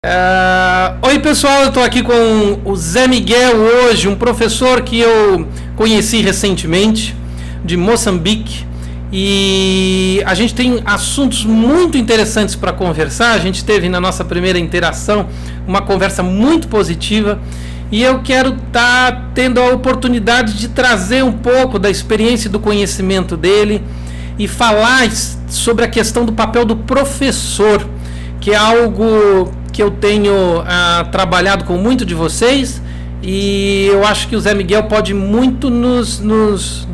Oi pessoal, eu estou aqui com o Zé Miguel hoje, um professor que eu conheci recentemente de Moçambique, e a gente tem assuntos muito interessantes para conversar. A gente teve na nossa primeira interação uma conversa muito positiva e eu quero estar tendo a oportunidade de trazer um pouco da experiência e do conhecimento dele e falar sobre a questão do papel do professor, que é algo que eu tenho trabalhado com muito de vocês, e eu acho que o Zé Miguel pode muito nos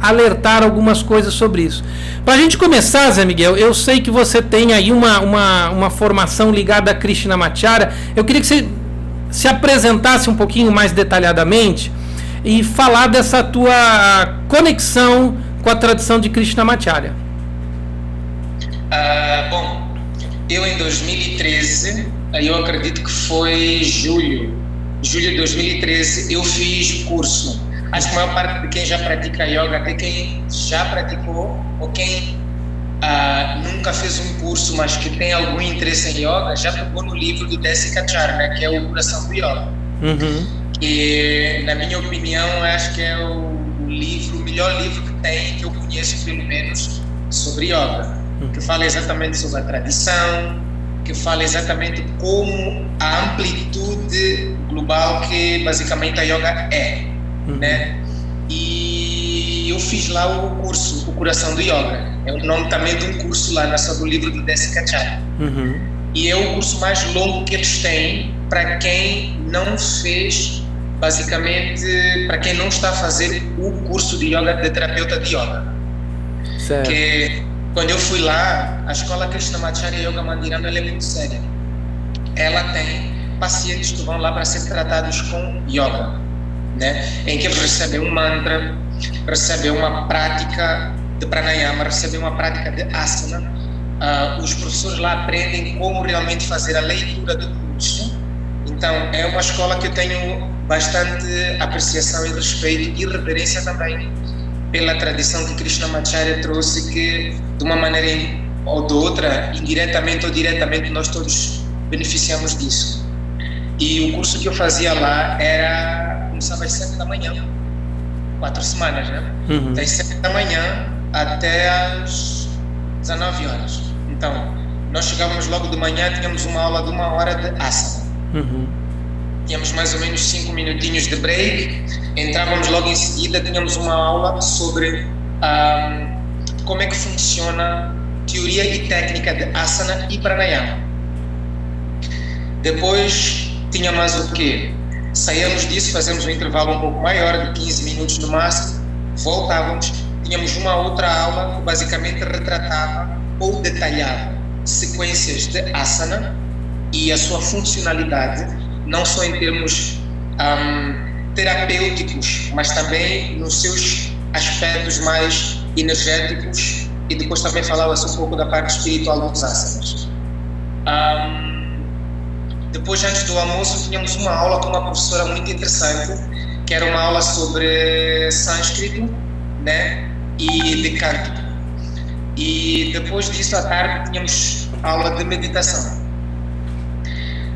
alertar algumas coisas sobre isso. Para a gente começar, Zé Miguel, eu sei que você tem aí uma formação ligada a Krishnamacharya. Eu queria que você se apresentasse um pouquinho mais detalhadamente e falar dessa tua conexão com a tradição de Krishnamacharya. Bom, eu em 2013, eu acredito que foi julho de 2013, eu fiz curso. Acho que a maior parte de quem já pratica yoga, até quem já praticou ou quem nunca fez um curso, mas que tem algum interesse em yoga, já pegou no livro do Desikachar, né, que é o Coração do Yoga. E, na minha opinião, acho que é o melhor livro que tem, que eu conheço pelo menos, sobre yoga. Que fala exatamente sobre a tradição, que fala exatamente como a amplitude global que basicamente a yoga é, né? E eu fiz lá o curso, o Coração do Yoga. É o nome também de um curso lá do livro do Desikachar. E é o curso mais longo que eles têm para quem não fez, basicamente, para quem não está a fazer o curso de yoga de terapeuta de yoga. Certo. Que quando eu fui lá, a escola Krishnamacharya Yoga Mandiram, ela é muito séria. Ela tem pacientes que vão lá para ser tratados com yoga, né? Em que eles recebem um mantra, recebem uma prática de pranayama, recebem uma prática de asana. Os professores lá aprendem como realmente fazer a leitura do curso. Então, é uma escola que eu tenho bastante apreciação e respeito e reverência também pela tradição que Krishnamacharya trouxe, que de uma maneira ou de outra, indiretamente ou diretamente, nós todos beneficiamos disso. E o curso que eu fazia lá começava às 7 da manhã, 4 semanas, né? Das 7 da manhã até às 19 horas. Então, nós chegávamos logo de manhã, tínhamos uma aula de 1 hora de asana. Tínhamos mais ou menos 5 minutinhos de break, entrávamos logo em seguida, tínhamos uma aula sobre como é que funciona teoria e técnica de asana e pranayama. Depois tinha mais o quê? Saíamos disso, fazíamos um intervalo um pouco maior, de 15 minutos no máximo, voltávamos, tínhamos uma outra aula que basicamente retratava ou detalhava sequências de asana e a sua funcionalidade, não só em termos terapêuticos, mas também nos seus aspectos mais energéticos, e depois também falava-se um pouco da parte espiritual dos asanas. Depois, antes do almoço, tínhamos uma aula com uma professora muito interessante, que era uma aula sobre sânscrito, né, e de canto. E depois disso, à tarde, tínhamos aula de meditação.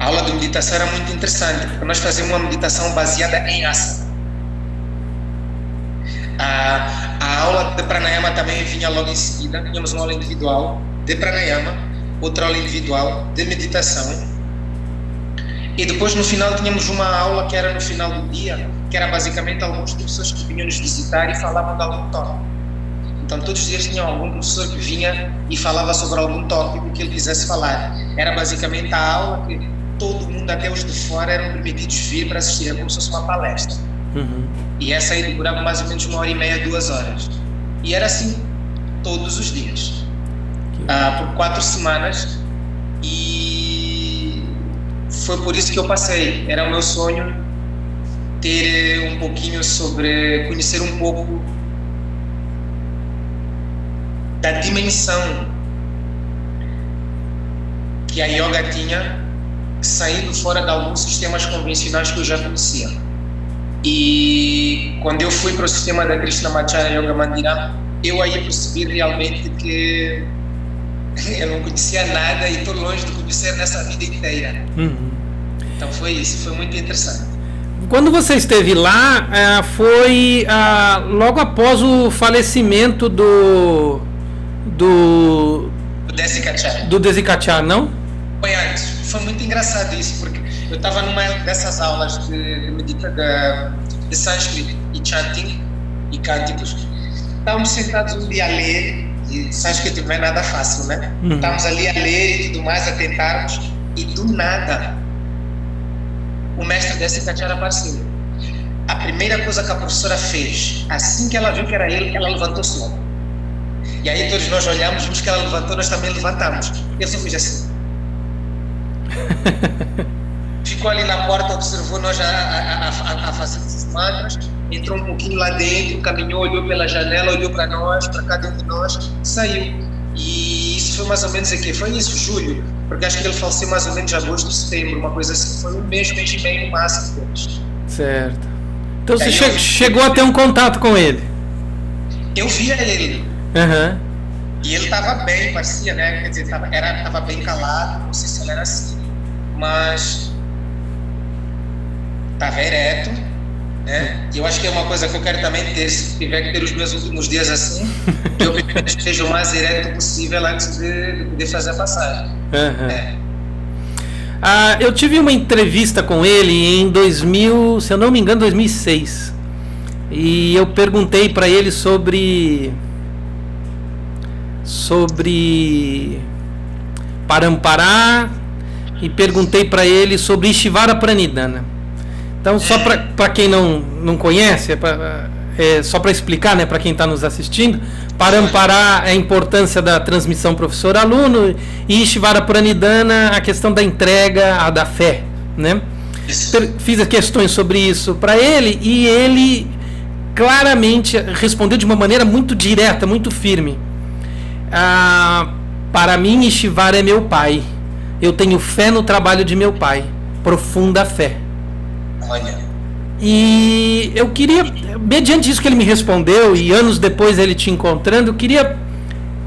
A aula de meditação era muito interessante, porque nós fazíamos uma meditação baseada em asana. A aula de pranayama também vinha logo em seguida. Tínhamos uma aula individual de pranayama, outra aula individual de meditação. E depois, no final, tínhamos uma aula que era no final do dia, que era basicamente algumas pessoas que vinham nos visitar e falavam de algum tópico. Então, todos os dias tinha algum professor que vinha e falava sobre algum tópico que ele quisesse falar. Era basicamente a aula que todo mundo, até os de fora, eram permitidos vir para assistir, como se fosse uma palestra. E essa aí durava mais ou menos 1h30, 2 horas. E era assim todos os dias, por 4 semanas. E foi por isso que eu passei. Era o meu sonho ter um pouquinho conhecer um pouco da dimensão que a yoga tinha, saindo fora de alguns sistemas convencionais que eu já conhecia. E quando eu fui para o sistema da Krishnamacharya Yoga Mandiram, eu aí percebi realmente que Eu não conhecia nada e estou longe de conhecer nessa vida inteira. Então foi isso, foi muito interessante. Quando você esteve lá, foi logo após o falecimento do Desi Kachar. Do Desi Kachar, não? Foi antes. Foi muito engraçado isso, porque eu estava numa dessas aulas de sânscrito e chanting e cânticos. Estávamos sentados um dia a ler, e sânscrito não é nada fácil, né? Estávamos ali a ler e tudo mais, a tentarmos, e do nada o mestre Desi Kachar apareceu. A primeira coisa que a professora fez, assim que ela viu que era ele, ela levantou-se logo. E aí todos nós olhamos, vimos que ela levantou, nós também levantamos. Eu só fiz assim. Ficou ali na porta, observou nós a fazer os mantras, entrou um pouquinho lá dentro, caminhou, olhou pela janela, olhou para nós, para cada um de nós, saiu. E isso foi mais ou menos aqui, foi isso, julho, porque acho que ele faleceu mais ou menos em agosto, setembro, uma coisa assim, foi um mês e meio no máximo deles. Certo. Então você chegou a ter um contato com ele? Eu via ele. Uhum. E ele estava bem, parecia, né? Quer dizer, estava bem calado, não sei se ele era assim, mas estava ereto, né? E eu acho que é uma coisa que eu quero também ter, se tiver que ter os meus últimos dias assim, que eu esteja o mais ereto possível antes de poder fazer a passagem. Uhum. Eu tive uma entrevista com ele em 2000, se eu não me engano, 2006. E eu perguntei para ele sobre Parampará e perguntei para ele sobre Ishvara Pranidhana. Então, só para quem não conhece, só para explicar, né, para quem está nos assistindo, Parampará é a importância da transmissão professor-aluno e Ishvara Pranidhana a questão da entrega, da fé, né? Fiz questões sobre isso para ele e ele claramente respondeu de uma maneira muito direta, muito firme. Para mim, Ishvara é meu pai. Eu tenho fé no trabalho de meu pai, profunda fé. Olha. E eu queria, mediante isso que ele me respondeu e anos depois ele te encontrando, eu queria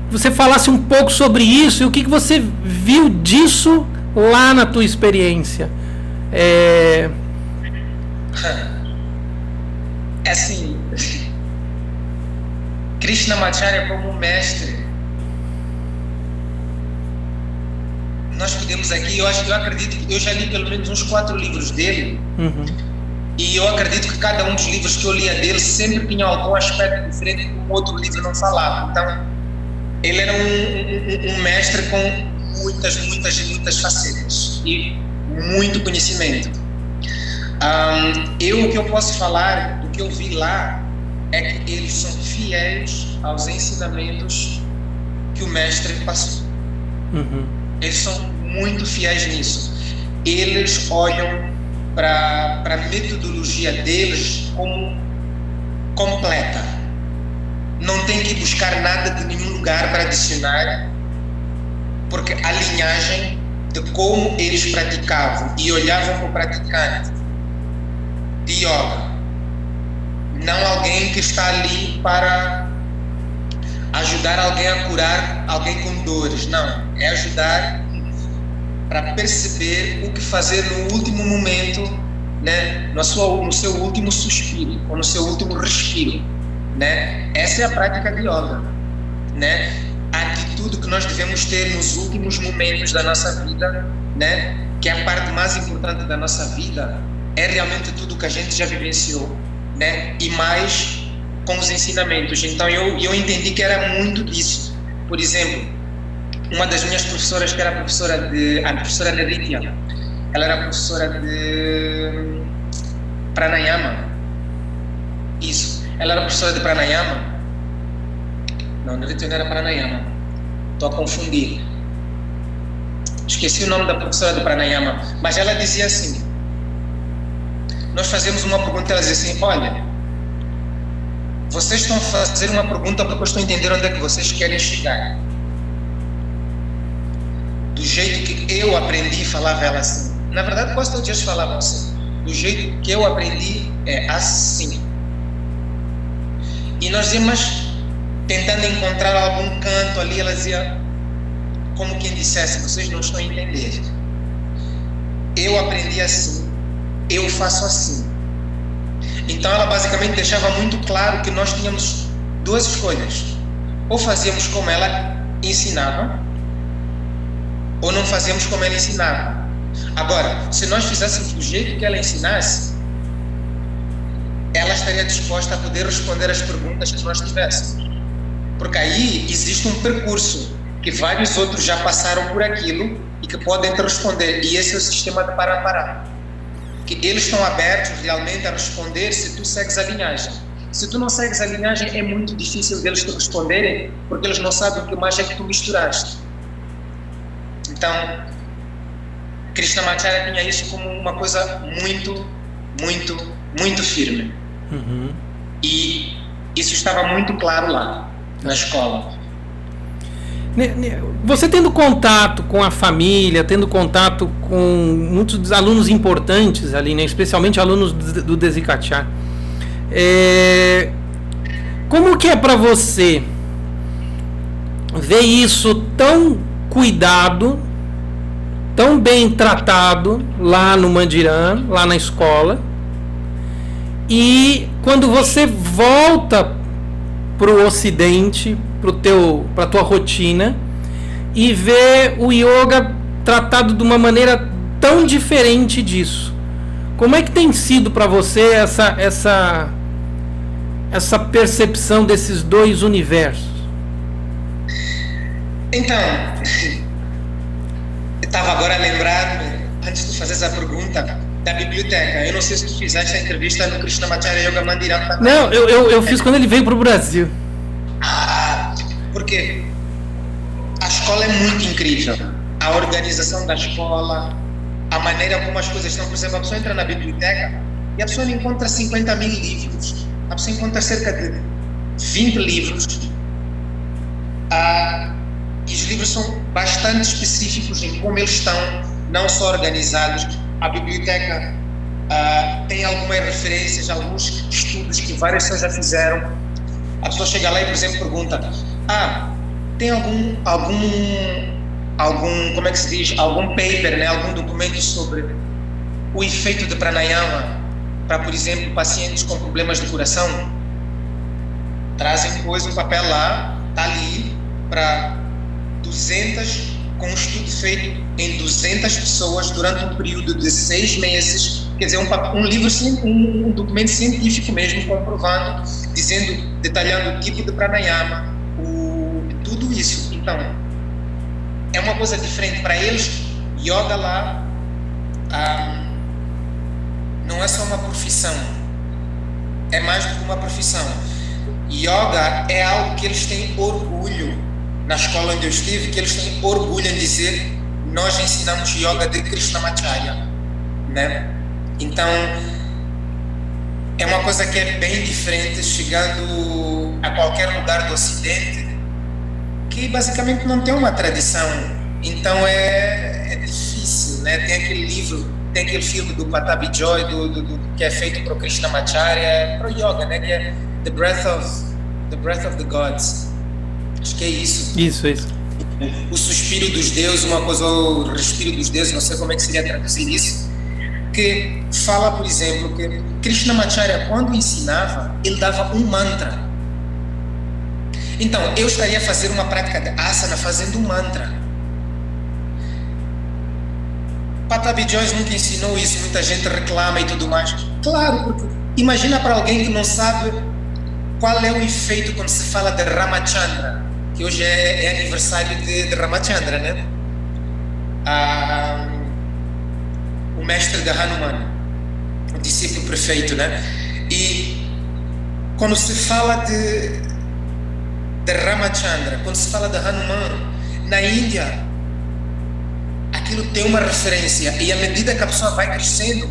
que você falasse um pouco sobre isso e o que você viu disso lá na tua experiência. Assim, Krishnamacharya como mestre, nós podemos aqui, eu acredito que eu já li pelo menos uns 4 livros dele. E eu acredito que cada um dos livros que eu lia dele sempre tinha algum aspecto diferente que um outro livro não falava. Então, ele era um mestre com muitas facetas e muito conhecimento. O que eu posso falar do que eu vi lá é que eles são fiéis aos ensinamentos que o mestre passou. Eles são muito fiéis nisso. Eles olham para a metodologia deles como completa. Não tem que buscar nada de nenhum lugar para adicionar, porque a linhagem de como eles praticavam e olhavam para o praticante de yoga, não alguém que está ali para ajudar alguém a curar alguém com dores, não, é ajudar para perceber o que fazer no último momento, né, no seu último suspiro ou no seu último respiro, né? Essa é a prática de yoga, né? A atitude que nós devemos ter nos últimos momentos da nossa vida, né? Que é a parte mais importante da nossa vida, é realmente tudo que a gente já vivenciou, né? E mais com os ensinamentos. Então eu entendi que era muito disso. Por exemplo, uma das minhas professoras, que era a professora Neritya, ela era professora de Pranayama. Isso, ela era professora de Pranayama. Não, Neritya não era Pranayama, estou a confundir. Esqueci o nome da professora de Pranayama, mas ela dizia assim, nós fazemos uma pergunta, ela dizia assim, olha, vocês estão a fazer uma pergunta porque eu estou a entender onde é que vocês querem chegar. Do jeito que eu aprendi, falava ela assim. Na verdade, quase todos os dias falavam assim. Do jeito que eu aprendi, é assim. E nós íamos tentando encontrar algum canto ali, ela dizia, como quem dissesse, vocês não estão a entender. Eu aprendi assim, eu faço assim. Então ela basicamente deixava muito claro que nós tínhamos duas escolhas. Ou fazíamos como ela ensinava, ou não fazíamos como ela ensinava. Agora, se nós fizéssemos do jeito que ela ensinasse, ela estaria disposta a poder responder as perguntas que nós tivéssemos. Porque aí existe um percurso que vários outros já passaram por aquilo e que podem te responder. E esse é o sistema de para-parar. Que eles estão abertos realmente a responder se tu segues a linhagem. Se tu não segues a linhagem, é muito difícil deles te responderem, porque eles não sabem o que mais é que tu misturaste. Então, Krishnamacharya tinha isso como uma coisa muito, muito, muito firme. E isso estava muito claro lá, na escola. Você tendo contato com a família, tendo contato com muitos dos alunos importantes ali, né, especialmente alunos do Desikachar, como que é para você ver isso tão cuidado, tão bem tratado lá no Mandiran, lá na escola, e quando você volta para o Ocidente, para a tua rotina, e ver o yoga tratado de uma maneira tão diferente disso? Como é que tem sido para você essa percepção desses dois universos? Então, eu estava agora a lembrar-me, antes de fazer essa pergunta, da biblioteca. Eu não sei se tu fizeste a entrevista no Krishnamacharya Yoga Mandiram também. Não, eu fiz quando ele veio para o Brasil. Porque a escola é muito incrível. A organização da escola, a maneira como as coisas estão. Por exemplo, a pessoa entra na biblioteca e a pessoa não encontra 50 mil livros. A pessoa encontra cerca de 20 livros. E os livros são bastante específicos em como eles estão, não só organizados. A biblioteca tem algumas referências, alguns estudos que várias pessoas já fizeram. A pessoa chega lá e, por exemplo, pergunta: tem algum como é que se diz, algum paper, né, algum documento sobre o efeito de pranayama para, por exemplo, pacientes com problemas de coração? Trazem depois um papel lá, está ali para 200, com um estudo feito em 200 pessoas durante um período de 6 meses, quer dizer, um livro, um documento científico mesmo, comprovando, detalhando o tipo de pranayama, tudo isso. Então, é uma coisa diferente para eles. Yoga lá não é só uma profissão, é mais do que uma profissão. Yoga é algo que eles têm orgulho. Na escola onde eu estive, que eles têm orgulho em dizer: nós ensinamos yoga de Krishnamacharya, né? Então é uma coisa que é bem diferente, chegando a qualquer lugar do Ocidente que basicamente não tem uma tradição. Então é difícil, né? Tem aquele livro, tem aquele filme do Patabi Joy, que é feito para o Krishnamacharya, para o yoga, né? Que é The Breath of the Gods. Acho que é isso. Isso. O suspiro dos deuses, uma coisa, o respiro dos deuses, não sei como é que seria traduzir isso, que fala, por exemplo, que Krishnamacharya, quando ensinava, ele dava um mantra. Então, eu estaria a fazer uma prática de asana fazendo um mantra. Patabi Joyce nunca ensinou isso, muita gente reclama e tudo mais. Claro, porque imagina para alguém que não sabe qual é o efeito quando se fala de Ramachandra, que hoje é aniversário de Ramachandra, né? O mestre de Hanuman, o discípulo perfeito, né? E quando se fala de Ramachandra, quando se fala de Hanuman, na Índia, aquilo tem uma referência, e à medida que a pessoa vai crescendo,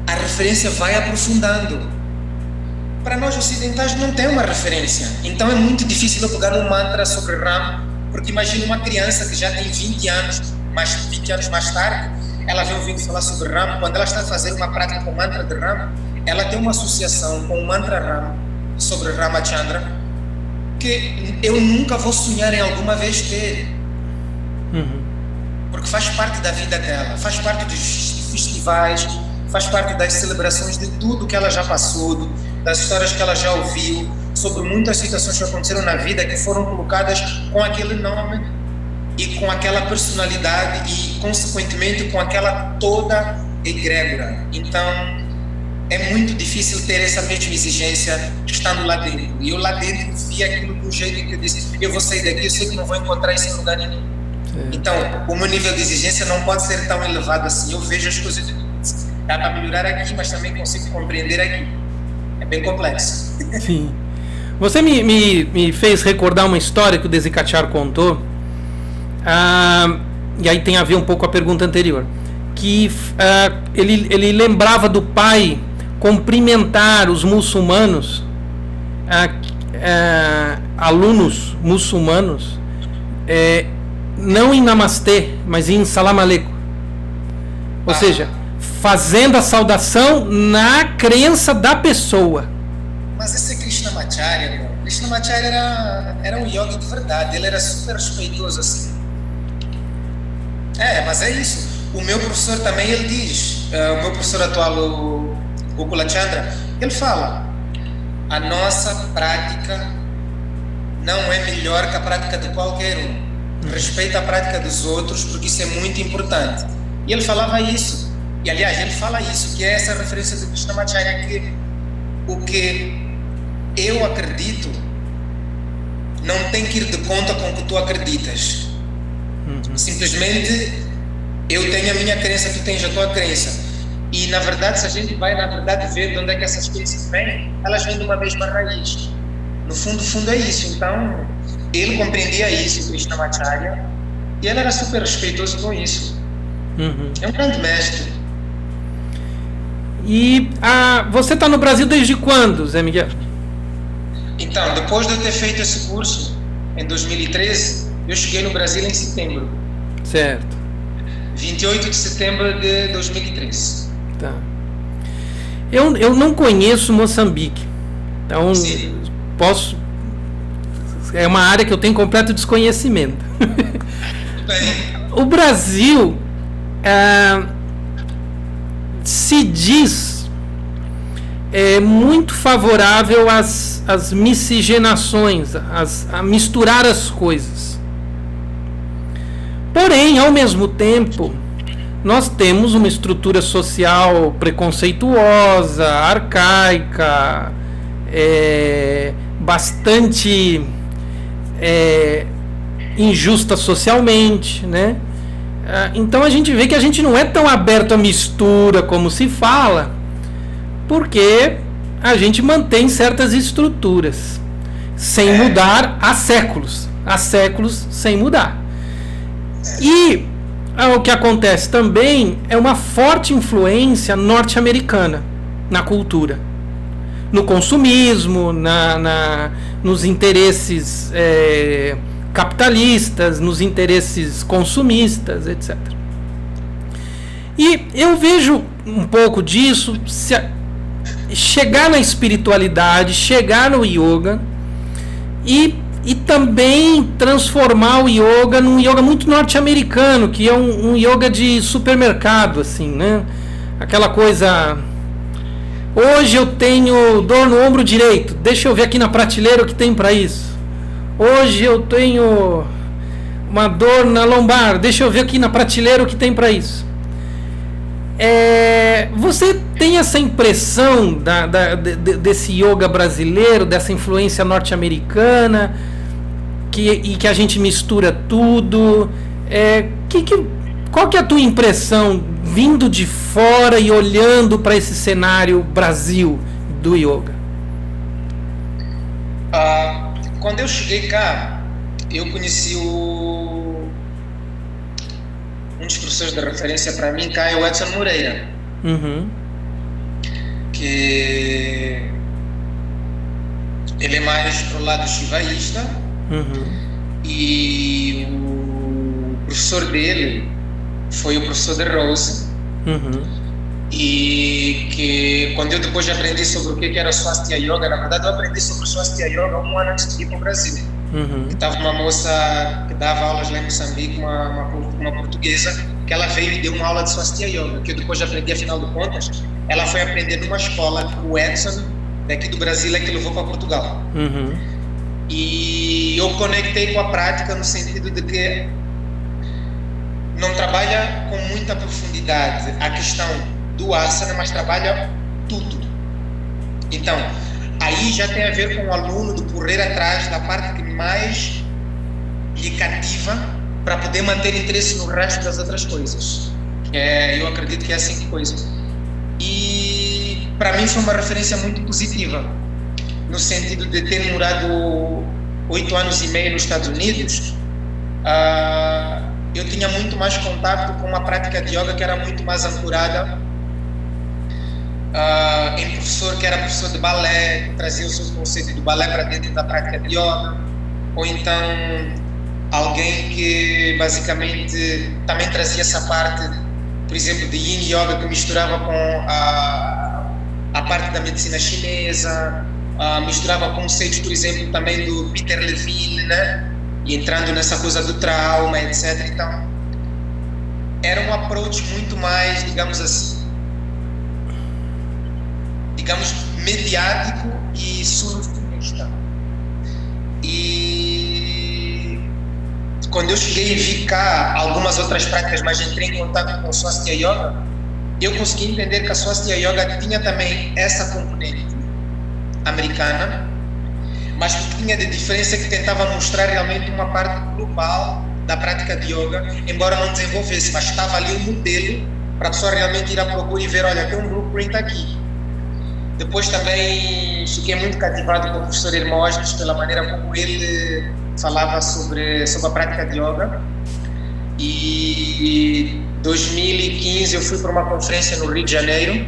a referência vai aprofundando. Para nós ocidentais não tem uma referência, então é muito difícil eu pegar um mantra sobre Ram, porque imagina uma criança que já tem 20 anos, mas 20 anos mais tarde, ela vem ouvindo falar sobre Ram. Quando ela está a fazer uma prática com o mantra de Ram, ela tem uma associação com o mantra Ram, sobre Ramachandra, que eu nunca vou sonhar em alguma vez ter. Porque faz parte da vida dela, faz parte dos festivais, faz parte das celebrações, de tudo que ela já passou, das histórias que ela já ouviu, sobre muitas situações que aconteceram na vida que foram colocadas com aquele nome e com aquela personalidade e, consequentemente, com aquela toda egrégora. Então, é muito difícil ter essa mesma exigência estando lá dentro. E eu lá dentro vi aquilo do jeito que eu disse, eu vou sair daqui, eu sei que não vou encontrar isso em lugar nenhum. Então, o meu nível de exigência não pode ser tão elevado assim. Eu vejo as coisas e dá para melhorar aqui, mas também consigo compreender aqui. É bem complexo. Sim. Você me fez recordar uma história que o Desi Kachar contou, e aí tem a ver um pouco com a pergunta anterior, que ele lembrava do pai cumprimentar os muçulmanos, alunos muçulmanos, não em namastê, mas em salam aleikum. Ou seja, fazendo a saudação na crença da pessoa. Mas esse Krishnamacharya, irmão, Krishnamacharya era um yogi de verdade, ele era super respeitoso assim. Mas é isso. O meu professor também, ele diz, o meu professor atual, o Gokula Chandra, ele fala, a nossa prática não é melhor que a prática de qualquer um. Respeita a prática dos outros, porque isso é muito importante. E ele falava isso. E, aliás, ele fala isso, que é essa referência do Krishnamacharya, que o que eu acredito não tem que ir de conta com o que tu acreditas. Simplesmente, eu tenho a minha crença, tu tens a tua crença. E, na verdade, se a gente vai, ver de onde é que essas crenças vêm, elas vêm de uma mesma raiz. No fundo é isso. Então, ele compreendia isso, o Krishnamacharya, e ele era super respeitoso com isso. É um grande mestre. E você está no Brasil desde quando, Zé Miguel? Então, depois de eu ter feito esse curso, em 2013, eu cheguei no Brasil em setembro. Certo. 28 de setembro de 2013. Tá. Eu não conheço Moçambique. Então, Sim. É uma área que eu tenho completo desconhecimento. Bem. O Brasil se diz muito favorável às miscigenações, a misturar as coisas. Porém, ao mesmo tempo, nós temos uma estrutura social preconceituosa, arcaica, bastante injusta socialmente, né? Então a gente vê que a gente não é tão aberto à mistura como se fala, porque a gente mantém certas estruturas sem mudar há séculos sem mudar. E o que acontece também é uma forte influência norte-americana na cultura, no consumismo, nos interesses capitalistas, nos interesses consumistas, etc. E eu vejo um pouco disso chegar na espiritualidade, chegar no yoga e também transformar o yoga num yoga muito norte-americano, que é um yoga de supermercado, assim, né? Aquela coisa... Hoje eu tenho dor no ombro direito, deixa eu ver aqui na prateleira o que tem para isso. Hoje eu tenho uma dor na lombar, deixa eu ver aqui na prateleira o que tem para isso. Você tem essa impressão desse yoga brasileiro, dessa influência norte-americana, e que a gente mistura tudo? Qual que é a tua impressão vindo de fora e olhando para esse cenário Brasil do yoga? Quando eu cheguei cá, eu conheci um dos professores de referência para mim cá é o Edson Moreira, que ele é mais pro lado shivaísta, e o professor dele foi o professor de Rose, e que quando eu depois aprendi sobre o que era Swastika Yoga, na verdade eu aprendi sobre Swastika Yoga um ano antes de ir para o Brasil. Estava uma moça que dava aulas lá em Moçambique, uma portuguesa, que ela veio e deu uma aula de Swastika Yoga, que eu depois aprendi, afinal de contas, ela foi aprender numa escola que o Edson, daqui do Brasil, é que levou para Portugal. E eu conectei com a prática no sentido de que não trabalha com muita profundidade a questão do asana, mas trabalha tudo. Então, aí já tem a ver com o aluno de correr atrás da parte que mais lhe cativa para poder manter interesse no resto das outras coisas. Eu acredito que é assim que coisa. E para mim foi uma referência muito positiva, no sentido de ter morado 8 anos e meio nos Estados Unidos. Eu tinha muito mais contato com uma prática de yoga que era muito mais ancorada em professor que era professor de balé, que trazia o seu conceito do balé para dentro da prática de yoga, ou então alguém que basicamente também trazia essa parte, por exemplo, de Yin Yoga, que misturava com a parte da medicina chinesa, misturava conceitos, por exemplo, também do Peter Levine, né? E entrando nessa coisa do trauma, etc. Então, era um approach muito mais, digamos assim, mediático e solucionista. E quando eu cheguei e vi cá algumas outras práticas, mas entrei em contato com o Swastika Yoga, eu consegui entender que a Swastika Yoga tinha também essa componente americana, mas o que tinha de diferença é que tentava mostrar realmente uma parte global da prática de yoga, embora não desenvolvesse, mas estava ali um modelo para a pessoa realmente ir à procura e ver, olha, tem um blueprint aqui. Depois também fiquei muito cativado com o professor Hermógenes pela maneira como ele falava sobre a prática de yoga. E em 2015 eu fui para uma conferência no Rio de Janeiro,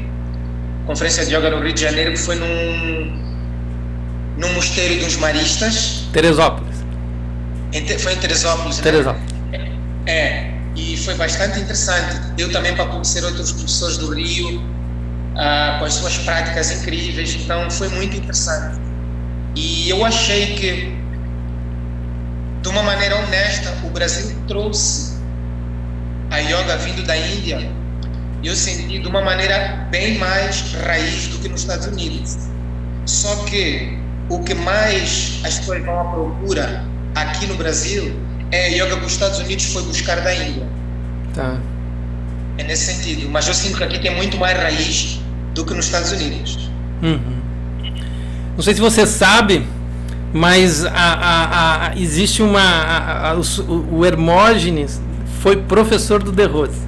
conferência de yoga no Rio de Janeiro, que foi num mosteiro dos maristas. Teresópolis. Foi em Teresópolis, né? Teresópolis. E foi bastante interessante. Deu também para conhecer outros professores do Rio, com as suas práticas incríveis, então foi muito interessante. E eu achei que, de uma maneira honesta, o Brasil trouxe a yoga vindo da Índia, e eu senti de uma maneira bem mais raiz do que nos Estados Unidos. Só que o que mais as pessoas vão à procura aqui no Brasil é a yoga que os Estados Unidos foi buscar da Índia. Tá. É nesse sentido, mas eu sinto que aqui tem muito mais raiz do que nos Estados Unidos. Não sei se você sabe, mas existe o Hermógenes foi professor do De Rose.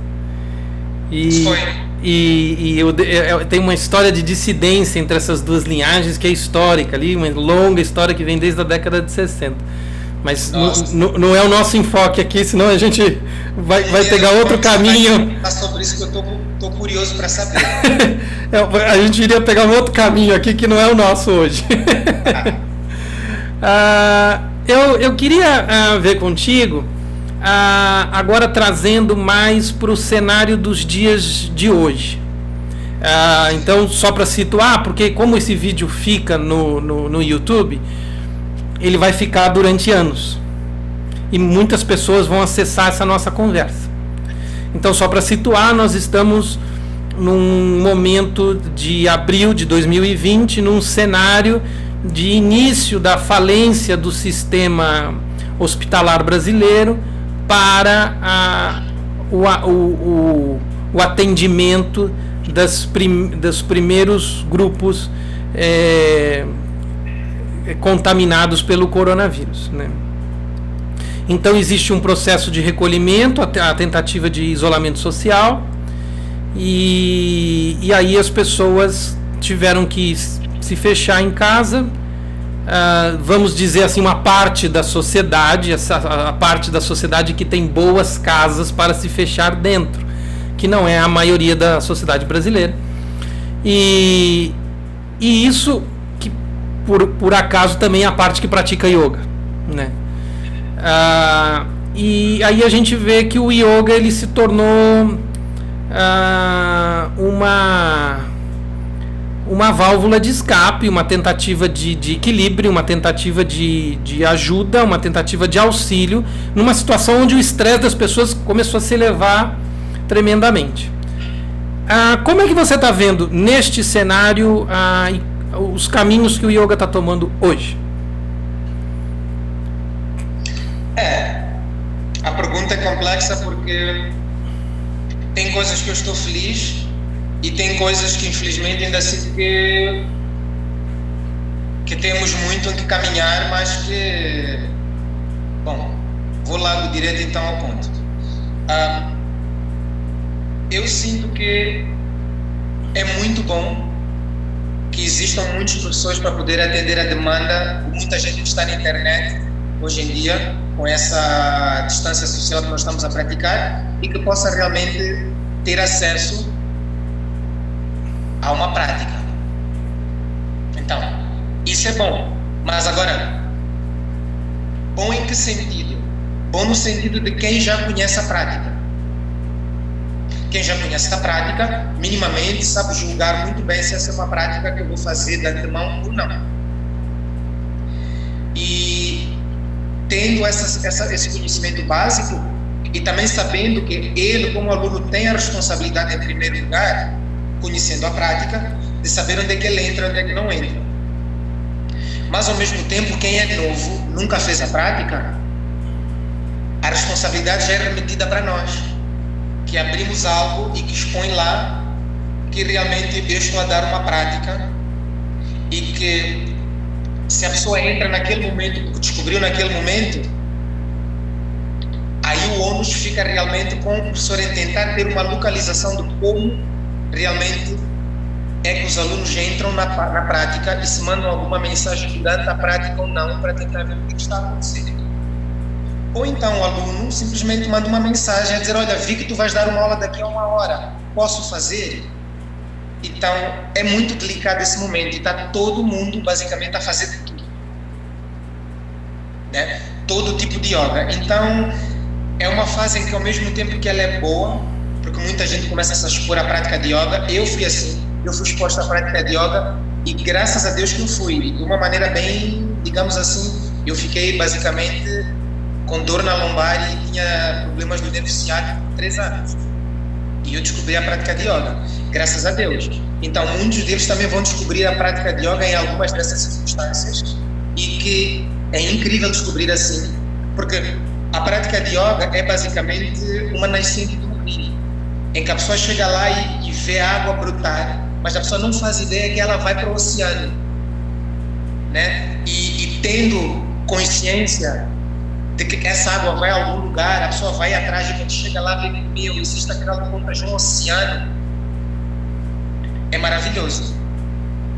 E tem uma história de dissidência entre essas duas linhagens que é histórica ali, uma longa história que vem desde a década de 60. Mas não é o nosso enfoque aqui, senão a gente vai pegar outro caminho. É sobre isso que eu tô curioso para saber. A gente iria pegar um outro caminho aqui que não é o nosso hoje. Eu queria ver contigo, agora trazendo mais para o cenário dos dias de hoje. Então, só para situar, porque como esse vídeo fica no YouTube, ele vai ficar durante anos e muitas pessoas vão acessar essa nossa conversa. Então, só para situar, nós estamos num momento de abril de 2020, num cenário de início da falência do sistema hospitalar brasileiro para o atendimento dos primeiros grupos contaminados pelo coronavírus, né? Então existe um processo de recolhimento, a tentativa de isolamento social, e aí as pessoas tiveram que se fechar em casa. Vamos dizer assim, uma parte da sociedade, a parte da sociedade que tem boas casas para se fechar dentro, que não é a maioria da sociedade brasileira, e isso que por acaso também é a parte que pratica yoga, né? E aí a gente vê que o yoga ele se uma válvula de escape, uma tentativa de equilíbrio, uma tentativa de ajuda, uma tentativa de auxílio, numa situação onde o estresse das pessoas começou a se elevar tremendamente. Como é que você está vendo neste cenário os caminhos que o yoga está tomando hoje? A pergunta é complexa porque tem coisas que eu estou feliz e tem coisas que infelizmente ainda sinto que temos muito em que caminhar, mas que, bom, vou logo direto então ao ponto. Eu sinto que é muito bom que existam muitos professores para poder atender a demanda de muita gente que está na internet hoje em dia, com essa distância social que nós estamos a praticar, e que possa realmente ter acesso a uma prática. Então, isso é bom, mas agora, bom em que sentido? Bom no sentido de quem já conhece a prática. Quem já conhece a prática, minimamente sabe julgar muito bem se essa é uma prática que eu vou fazer de antemão ou não. E tendo esse conhecimento básico e também sabendo que ele, como aluno, tem a responsabilidade, em primeiro lugar, conhecendo a prática, de saber onde é que ele entra e onde é que não entra. Mas, ao mesmo tempo, quem é novo, nunca fez a prática, a responsabilidade já é remetida para nós, que abrimos algo e que expõe lá que realmente eu estou a dar uma prática e que, se a pessoa entra naquele momento, porque descobriu naquele momento, aí o ônus fica realmente com o professor em tentar ter uma localização de como realmente é que os alunos entram na prática e se mandam alguma mensagem durante a prática ou não, para tentar ver o que está acontecendo. Ou então o aluno simplesmente manda uma mensagem a dizer: olha, vi que tu vais dar uma aula daqui a 1 hora, posso fazer? Então é muito delicado esse momento e está todo mundo basicamente a fazer de tudo, né? Todo tipo de yoga. Então é uma fase em que, ao mesmo tempo que ela é boa, porque muita gente começa a se expor à prática de yoga, eu fui assim, eu fui exposto à prática de yoga e graças a Deus que eu fui, de uma maneira bem, digamos assim, eu fiquei basicamente com dor na lombar e tinha problemas do nervo ciático por 3 anos. E eu descobri a prática de yoga, graças a Deus. Então, muitos deles também vão descobrir a prática de yoga em algumas dessas circunstâncias, e que é incrível descobrir assim, porque a prática de yoga é basicamente uma nascente do rio, em que a pessoa chega lá e vê a água brotar, mas a pessoa não faz ideia que ela vai para o oceano, né? E tendo consciência de que essa água vai a algum lugar, a pessoa vai atrás, e quando chega lá vê que, existe aquela ponta de um oceano. É maravilhoso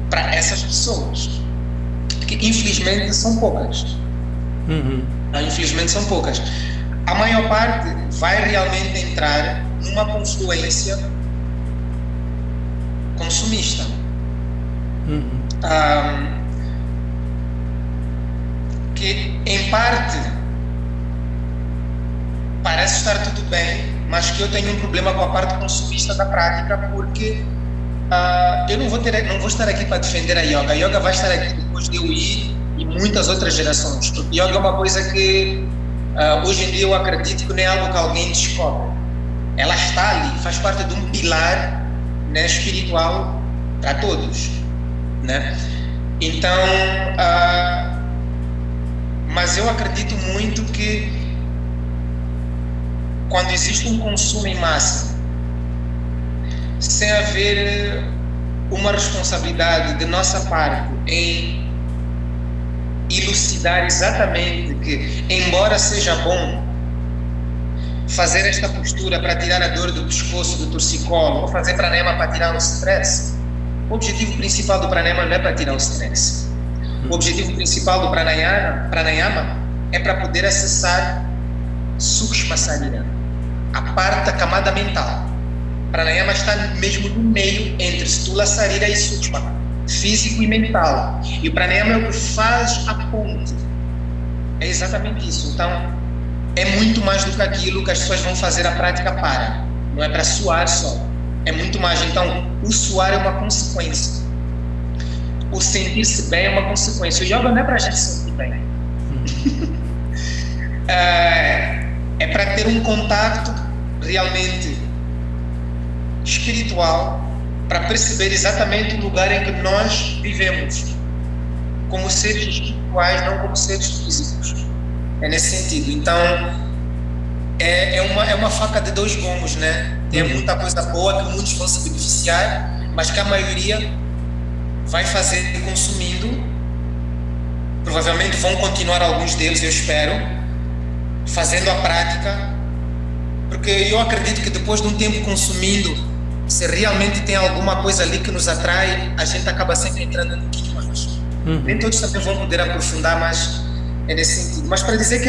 para essas pessoas, que infelizmente são poucas. Infelizmente são poucas. A maior parte vai realmente entrar numa confluência consumista. Que em parte parece estar tudo bem, mas que eu tenho um problema com a parte consumista da prática, porque eu não vou estar aqui para defender a yoga. A yoga vai estar aqui depois de eu ir e muitas outras gerações, porque yoga é uma coisa que hoje em dia eu acredito que não é algo que alguém descobre. Ela está ali, faz parte de um pilar, né, espiritual para todos, né? Então, mas eu acredito muito que quando existe um consumo em massa, sem haver uma responsabilidade de nossa parte em elucidar exatamente que, embora seja bom fazer esta postura para tirar a dor do pescoço, do torcicolo, ou fazer pranayama para tirar o stress, o objetivo principal do pranayama não é para tirar o stress. O objetivo principal do pranayama é para poder acessar Sukshma Sarira, a parte da camada mental. Pranayama está mesmo no meio entre Stula Sarira e Sukshma, físico e mental. E o pranayama é o que faz a ponte. É exatamente isso. Então, é muito mais do que aquilo que as pessoas vão fazer a prática para. Não é para suar só. É muito mais. Então, o suar é uma consequência. o sentir-se bem é uma consequência. O yoga não é para a gente se sentir bem. É para ter um contacto realmente espiritual, para perceber exatamente o lugar em que nós vivemos, como seres espirituais, não como seres físicos. É nesse sentido. Então, é uma faca de dois gumes, né? Tem muita coisa boa que muitos vão se beneficiar, mas que a maioria vai fazer consumindo. Provavelmente vão continuar alguns deles, eu espero, fazendo a prática, porque eu acredito que depois de um tempo consumindo, se realmente tem alguma coisa ali que nos atrai, a gente acaba sempre entrando um pouquinho mais. Nem todos também vão poder aprofundar, mas é nesse sentido. Mas para dizer que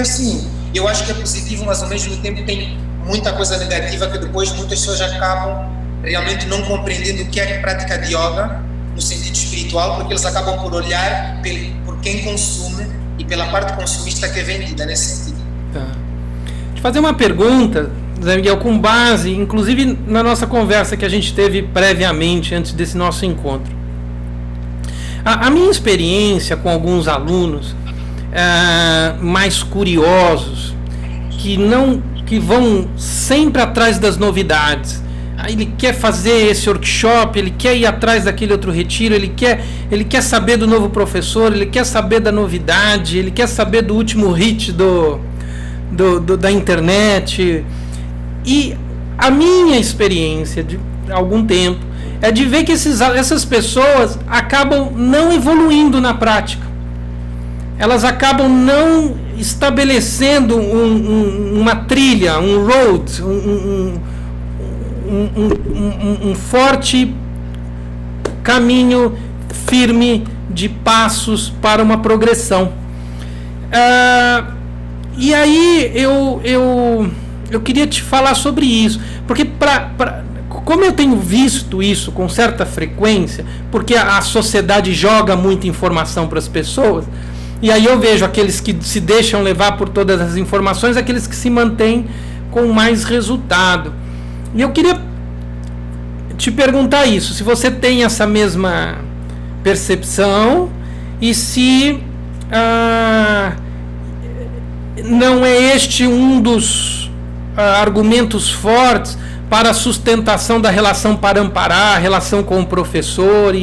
eu acho que é positivo, mas ao mesmo tempo tem muita coisa negativa que depois muitas pessoas acabam realmente não compreendendo o que é a prática de yoga no sentido espiritual, porque eles acabam por olhar por quem consome e pela parte consumista que é vendida nesse sentido. Tá. Deixa eu fazer uma pergunta, Zé Miguel, com base, inclusive na nossa conversa que a gente teve previamente, antes desse nosso encontro. A minha experiência com alguns alunos mais curiosos, que vão sempre atrás das novidades. Ele quer fazer esse workshop, ele quer ir atrás daquele outro retiro, ele quer saber do novo professor, ele quer saber da novidade, ele quer saber do último hit da internet. E a minha experiência de algum tempo é de ver que essas pessoas acabam não evoluindo na prática. Elas acabam não estabelecendo uma trilha, um road, um forte caminho firme de passos para uma progressão. E aí eu queria te falar sobre isso, porque como eu tenho visto isso com certa frequência, porque a sociedade joga muita informação para as pessoas, e aí eu vejo aqueles que se deixam levar por todas as informações, aqueles que se mantêm com mais resultado. E eu queria te perguntar isso, se você tem essa mesma percepção e se não é este um dos argumentos fortes para a sustentação da relação parampara, a relação com o professor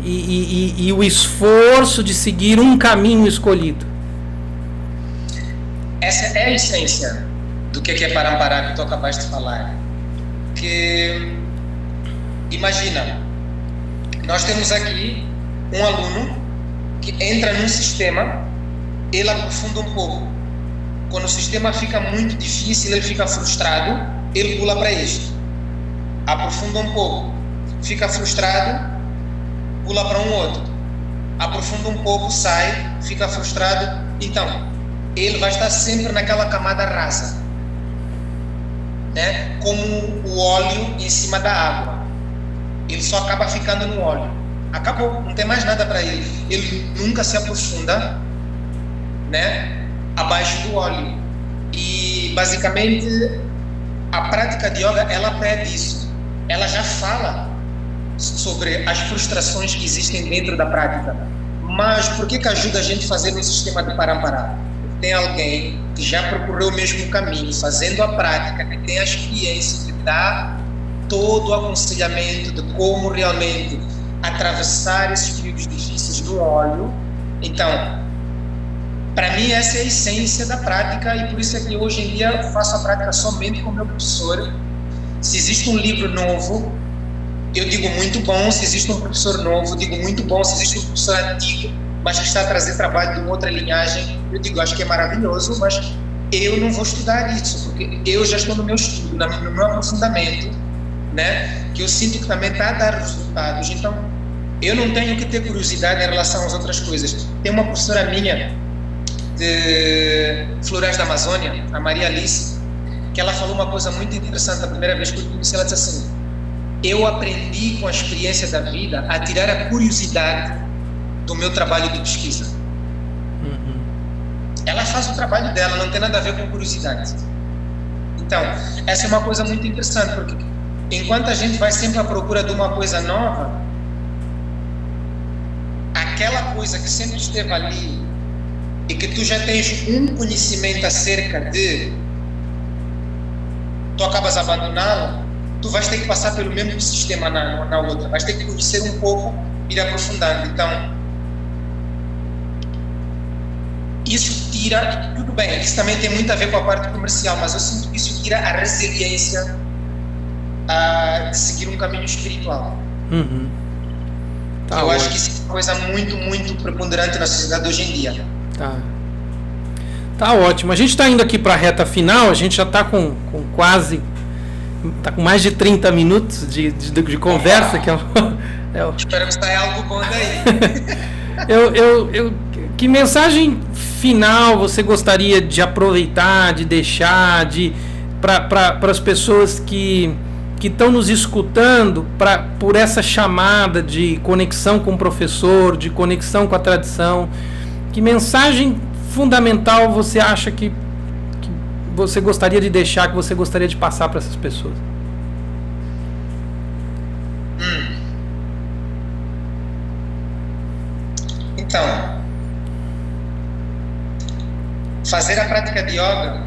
e o esforço de seguir um caminho escolhido. Essa é a essência do que é parampara que tu acabaste de falar. Que imagina, nós temos aqui um aluno que entra num sistema, ele aprofunda um pouco. Quando o sistema fica muito difícil, ele fica frustrado, ele pula para este. Aprofunda um pouco, fica frustrado, pula para um outro. Aprofunda um pouco, sai, fica frustrado. Então, ele vai estar sempre naquela camada rasa, né? Como o óleo em cima da água. Ele só acaba ficando no óleo. Acabou, não tem mais nada para ele. Ele nunca se aprofunda, né? Abaixo do óleo. E basicamente a prática de yoga, ela pede isso. Ela já fala sobre as frustrações que existem dentro da prática. Mas por que ajuda a gente a fazer um sistema de parampara? Tem alguém que já procurou o mesmo caminho, fazendo a prática, que tem a experiência, que dá todo o aconselhamento de como realmente atravessar esses períodos difíceis no óleo. Então, para mim essa é a essência da prática, e por isso é que hoje em dia eu faço a prática somente com o meu professor. Se existe um livro novo, eu digo muito bom. Se existe um professor novo, digo muito bom. Se existe um professor antigo, mas que está a trazer trabalho de uma outra linhagem, eu digo, acho que é maravilhoso, mas eu não vou estudar isso, porque eu já estou no meu estudo, no meu aprofundamento, né? Que eu sinto que também está a dar resultados. Então, eu não tenho que ter curiosidade em relação às outras coisas. Tem uma professora minha de Florestas da Amazônia, a Maria Alice, que ela falou uma coisa muito interessante. A primeira vez que eu conheci, ela disse assim: eu aprendi com a experiência da vida a tirar a curiosidade do meu trabalho de pesquisa. Ela faz o trabalho dela, não tem nada a ver com curiosidade. Então, essa é uma coisa muito interessante, porque enquanto a gente vai sempre à procura de uma coisa nova, aquela coisa que sempre esteve ali e que tu já tens um conhecimento acerca de, tu acabas abandoná-la, tu vais ter que passar pelo mesmo sistema na outra, vais ter que conhecer um pouco e ir aprofundando. Então, isso tira, tudo bem, isso também tem muito a ver com a parte comercial, mas eu sinto que isso tira a resiliência de seguir um caminho espiritual. Tá, eu acho que isso é uma coisa muito, muito preponderante na sociedade hoje em dia. Tá ótimo. A gente está indo aqui para a reta final, a gente já está com quase, está com mais de 30 minutos de conversa. Que espero que saia algo bom daí. Que mensagem final você gostaria de aproveitar, de deixar, para as pessoas que estão nos escutando, por essa chamada de conexão com o professor, de conexão com a tradição? Que mensagem fundamental você acha que você gostaria de deixar, que você gostaria de passar para essas pessoas? Então, fazer a prática de yoga,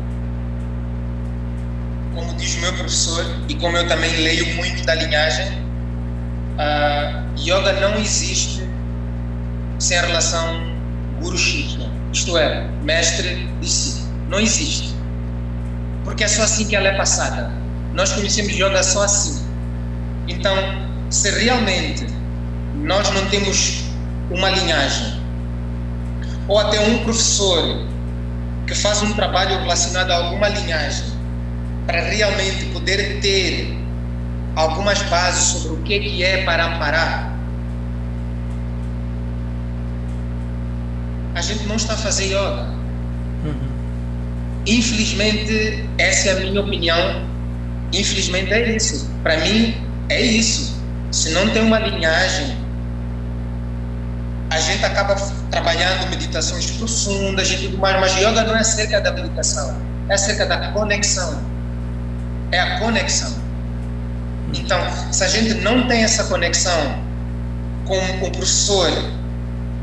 como diz o meu professor, e como eu também leio muito da linhagem, yoga não existe sem a relação guru-shikya, isto é, mestre-discípulo. Não existe. Porque é só assim que ela é passada. Nós conhecemos yoga só assim. Então, se realmente nós não temos uma linhagem, ou até um professor que faz um trabalho relacionado a alguma linhagem, para realmente poder ter algumas bases sobre o que é Parampara, a gente não está a fazer yoga. Infelizmente, essa é a minha opinião. Infelizmente é isso. Para mim, é isso. Se não tem uma linhagem, a gente acaba trabalhando meditações profundas e tudo mais, mas yoga não é acerca da meditação, é acerca da conexão. É a conexão. Então, se a gente não tem essa conexão com o professor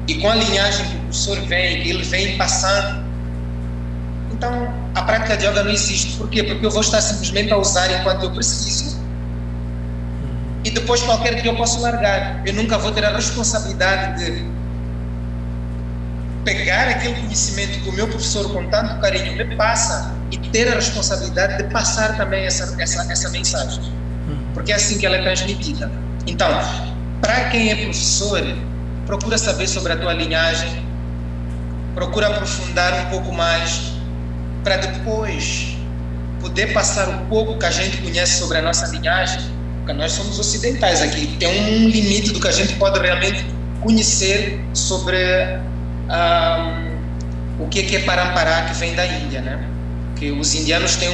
e com a linhagem que o professor vem, ele vem passando, então a prática de yoga não existe. Por quê? Porque eu vou estar simplesmente a usar enquanto eu preciso e depois qualquer dia eu posso largar. Eu nunca vou ter a responsabilidade de pegar aquele conhecimento que o meu professor com tanto carinho me passa e ter a responsabilidade de passar também essa mensagem, porque é assim que ela é transmitida. Então, para quem é professor, procura saber sobre a tua linhagem, procura aprofundar um pouco mais, para depois poder passar um pouco que a gente conhece sobre a nossa linhagem, porque nós somos ocidentais aqui, tem um limite do que a gente pode realmente conhecer sobre o que é Parampara, que vem da Índia, né? Que os indianos têm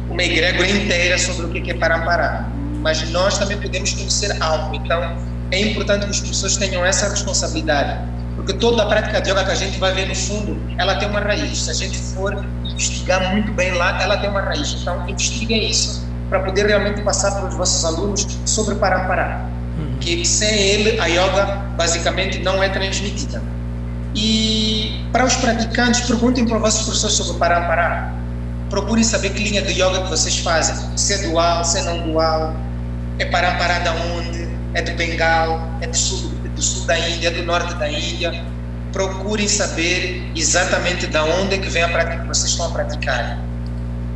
uma egrégora inteira sobre o que é Parampara, mas nós também podemos conhecer algo. Então é importante que os professores tenham essa responsabilidade, porque toda a prática de yoga que a gente vai ver no fundo, ela tem uma raiz. Se a gente for investigar muito bem lá, ela tem uma raiz. Então investiguem isso para poder realmente passar para os vossos alunos sobre Parampara, que sem ele a yoga basicamente não é transmitida. E para os praticantes, perguntem para os vossos professores sobre Parampara. Procurem saber que linha de yoga que vocês fazem, se é dual, se é não dual, é Parampara da onde, é do Bengal, é do sul da Índia, é do norte da Índia. Procurem saber exatamente da onde é que vem a prática que vocês estão a praticar.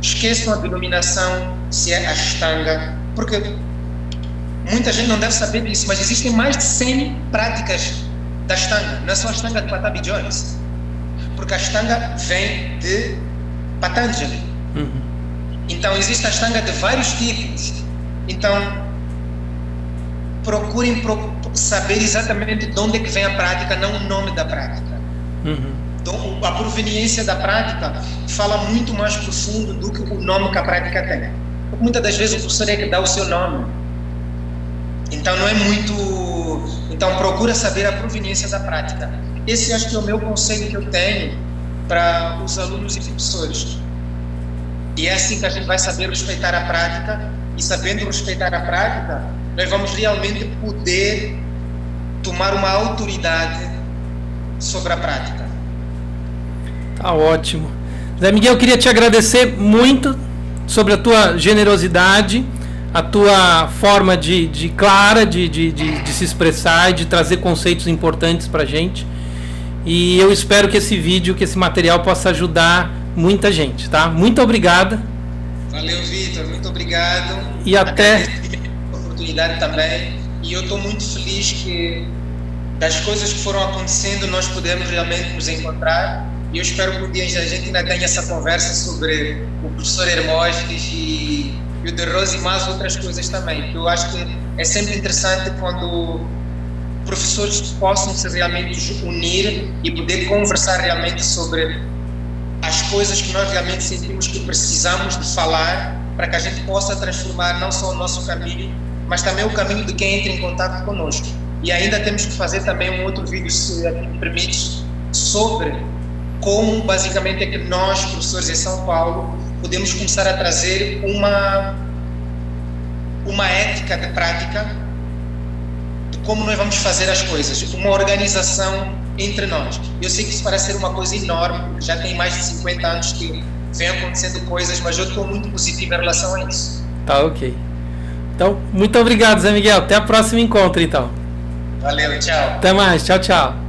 Esqueçam a denominação, se é Ashtanga, porque muita gente não deve saber disso, mas existem mais de 100 práticas da Ashtanga. Não é só a Ashtanga de Patabi Jones, porque a Ashtanga vem de Patanjali. Então existe a Ashtanga de vários tipos. Então procurem saber exatamente de onde é que vem a prática, não o nome da prática. Então, a proveniência da prática fala muito mais profundo do que o nome que a prática tem. Porque muitas das vezes o professor é que dá o seu nome. Então não é muito... Então procura saber a proveniência da prática. Esse acho que é o meu conselho que eu tenho para os alunos e professores. E é assim que a gente vai saber respeitar a prática, e sabendo respeitar a prática, nós vamos realmente poder tomar uma autoridade sobre a prática. Tá ótimo. Zé Miguel, eu queria te agradecer muito sobre a tua generosidade, a tua forma clara de se expressar e de trazer conceitos importantes pra gente. E eu espero que esse vídeo, que esse material possa ajudar muita gente, tá? Muito obrigado. Valeu, Vitor. Muito obrigado. E até... a oportunidade também. E eu estou muito feliz que das coisas que foram acontecendo nós podemos realmente nos encontrar. E eu espero que um dia a gente ainda tenha essa conversa sobre o professor Hermógenes e o De Rose e mais outras coisas também. Porque eu acho que é sempre interessante quando professores possam se realmente unir e poder conversar realmente sobre as coisas que nós realmente sentimos que precisamos de falar para que a gente possa transformar não só o nosso caminho, mas também o caminho de quem entra em contato conosco. E ainda temos que fazer também um outro vídeo, se me permites, sobre como basicamente é que nós, professores em São Paulo, podemos começar a trazer uma ética de prática de como nós vamos fazer as coisas, uma organização entre nós. Eu sei que isso parece ser uma coisa enorme, já tem mais de 50 anos que vem acontecendo coisas, mas eu estou muito positivo em relação a isso. Tá, ok. Então, muito obrigado, Zé Miguel. Até o próximo encontro, então. Valeu, tchau. Até mais. Tchau, tchau.